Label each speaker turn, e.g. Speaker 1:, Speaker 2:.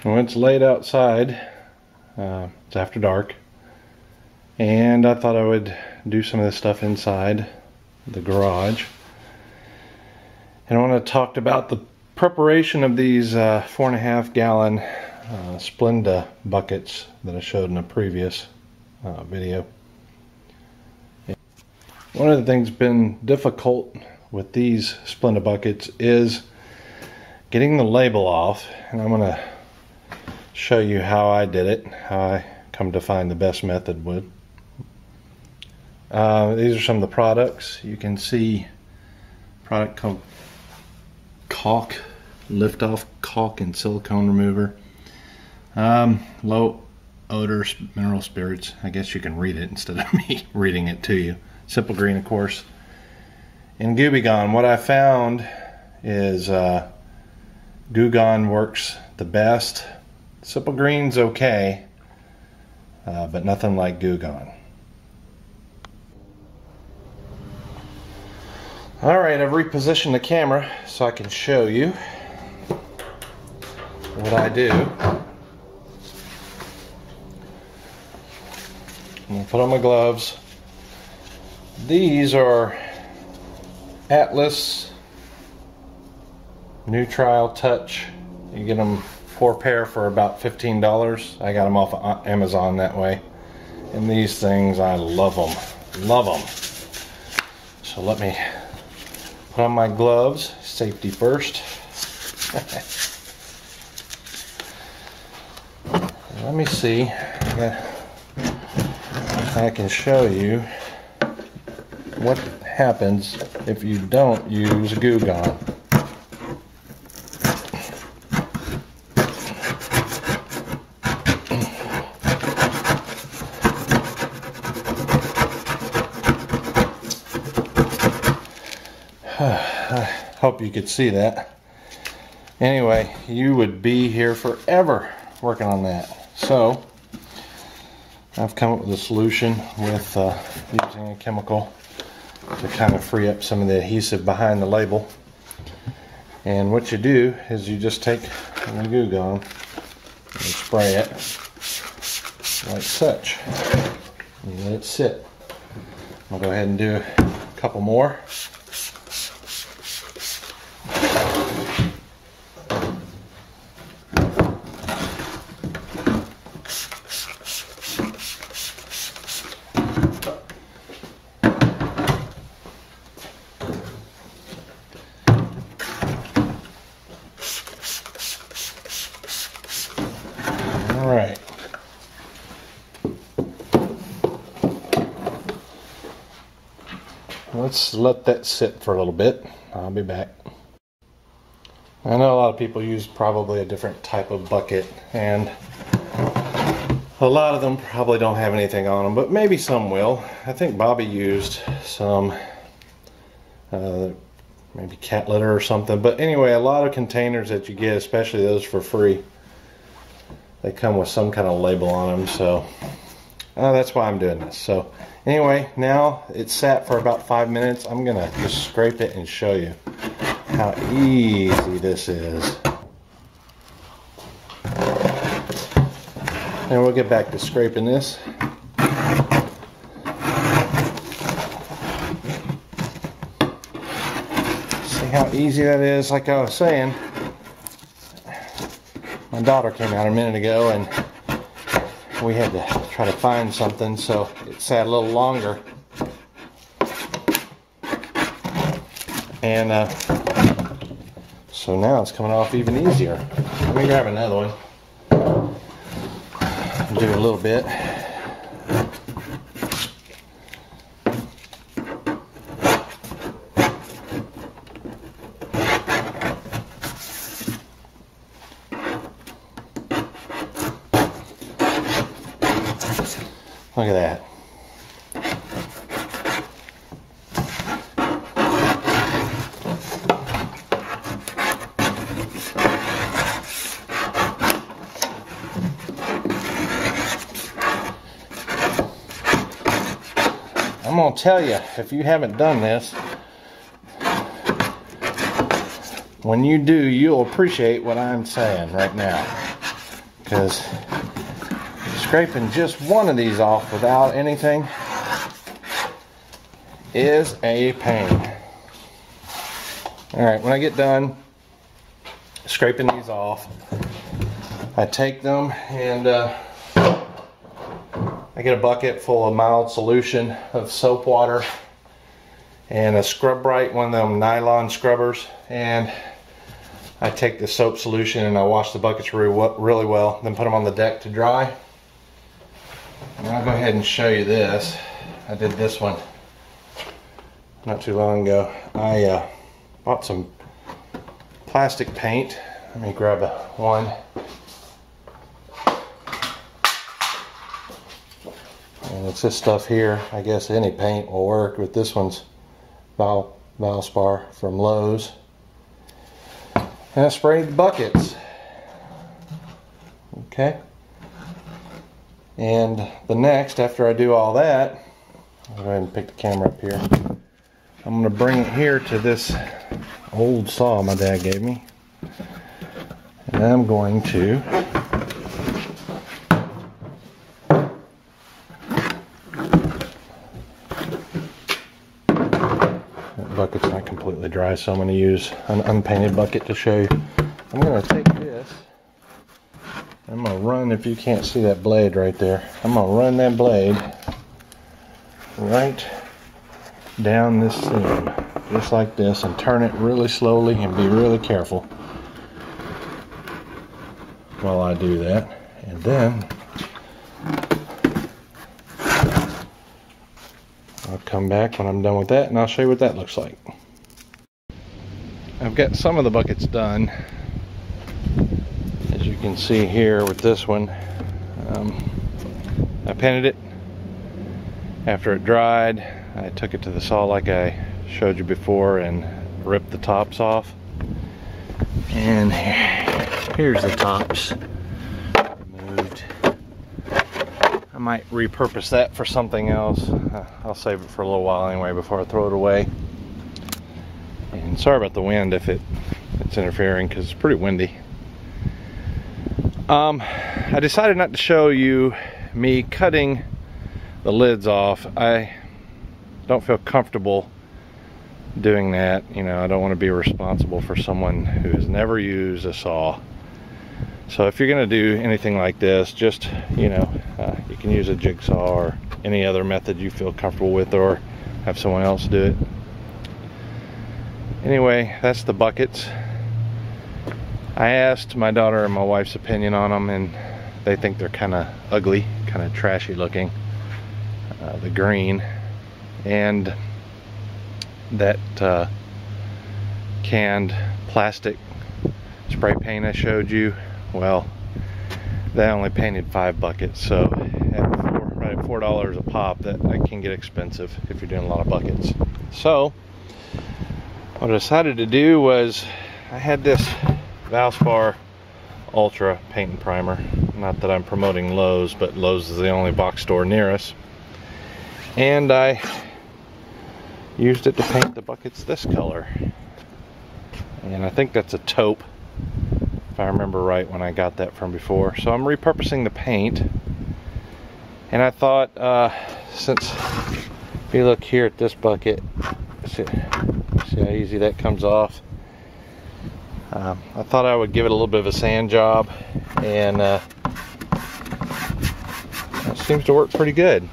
Speaker 1: Well, it's late outside. It's after dark. And I thought I would do some of this stuff inside the garage. And I want to talk about the preparation of these 4.5 gallon Splenda buckets that I showed in a previous video. One of the things that's been difficult with these Splenda buckets is getting the label off, and I'm going to show you how I did it, how I come to find the best method would. These are some of the products. You can see product called caulk, lift off caulk and silicone remover. Low odor mineral spirits. I guess you can read it instead of me reading it to you. Simple green, of course. And Goo Gone. What I found is Goo Gone works the best. Simple green's okay, but nothing like Goo Gone. Alright, I've repositioned the camera so I can show you what I do. I'm going to put on my gloves. These are Atlas New Trial Touch. You get them 4 pair for about $15. I got them off of Amazon that way. And these things, I love them. Love them. So let me put on my gloves. Safety first. Let me see. I can show you what happens if you don't use Goo Gone. I hope you could see that. Anyway, you would be here forever working on that. So I've come up with a solution with using a chemical to kind of free up some of the adhesive behind the label. And what you do is you just take the Goo Gone and spray it like such. And let it sit. I'll go ahead and do a couple more. Alright. Let's let that sit for a little bit. I'll be back. I know a lot of people use probably a different type of bucket, and a lot of them probably don't have anything on them, but maybe some will. I think Bobby used some maybe cat litter or something, but anyway, a lot of containers that you get, especially those for free, they come with some kind of label on them, so that's why I'm doing this. So anyway, now it's sat for about 5 minutes. I'm gonna just scrape it and show you how easy this is. And we'll get back to scraping this. See how easy that is? Like I was saying, my daughter came out a minute ago and we had to try to find something, so it sat a little longer. And so now it's coming off even easier. Let me grab another one. Do a little bit. Look at that. I'm going to tell you, if you haven't done this, when you do, you'll appreciate what I'm saying right now. because scraping just one of these off without anything is a pain. Alright, when I get done scraping these off, I take them and I get a bucket full of mild solution of soap water and a scrub bright, one of them nylon scrubbers, and I take the soap solution and I wash the buckets really well, then put them on the deck to dry. And I'll go ahead and show you this. I did this one not too long ago. I bought some plastic paint. Let me grab one. And it's this stuff here. I guess any paint will work, but this one's Valspar from Lowe's. And I sprayed the buckets. Okay. And the next, after I do all that, I'll go ahead and pick the camera up here. I'm going to bring it here to this old saw my dad gave me. And I'm going to that bucket's not completely dry, so I'm going to use an unpainted bucket to show you. I'm going to take this. I'm going to run, if you can't see that blade right there, I'm going to run that blade right down this seam, just like this, and turn it really slowly and be really careful while I do that. And then I'll come back when I'm done with that and I'll show you what that looks like. I've got some of the buckets done. As you can see here with this one, I painted it. After it dried, I took it to the saw like I showed you before and ripped the tops off. And here's the tops removed. I might repurpose that for something else. I'll save it for a little while anyway before I throw it away. And sorry about the wind if it's interfering, because it's pretty windy. I decided not to show you me cutting the lids off. I don't feel comfortable doing that. You know, I don't want to be responsible for someone who has never used a saw. So if you're going to do anything like this, just, you know, you can use a jigsaw or any other method you feel comfortable with, or have someone else do it. Anyway, that's the buckets. I asked my daughter and my wife's opinion on them, and they think they're kind of ugly, kind of trashy looking, the green. And that canned plastic spray paint I showed you, well, they only painted 5 buckets, so at $4 a pop, that can get expensive if you're doing a lot of buckets. So what I decided to do was, I had this Valspar Ultra paint and primer. Not that I'm promoting Lowe's, but Lowe's is the only box store near us. And I used it to paint the buckets this color. And I think that's a taupe, if I remember right when I got that from before. So I'm repurposing the paint. And I thought, since if you look here at this bucket, see how easy that comes off. I thought I would give it a little bit of a sand job, and it seems to work pretty good.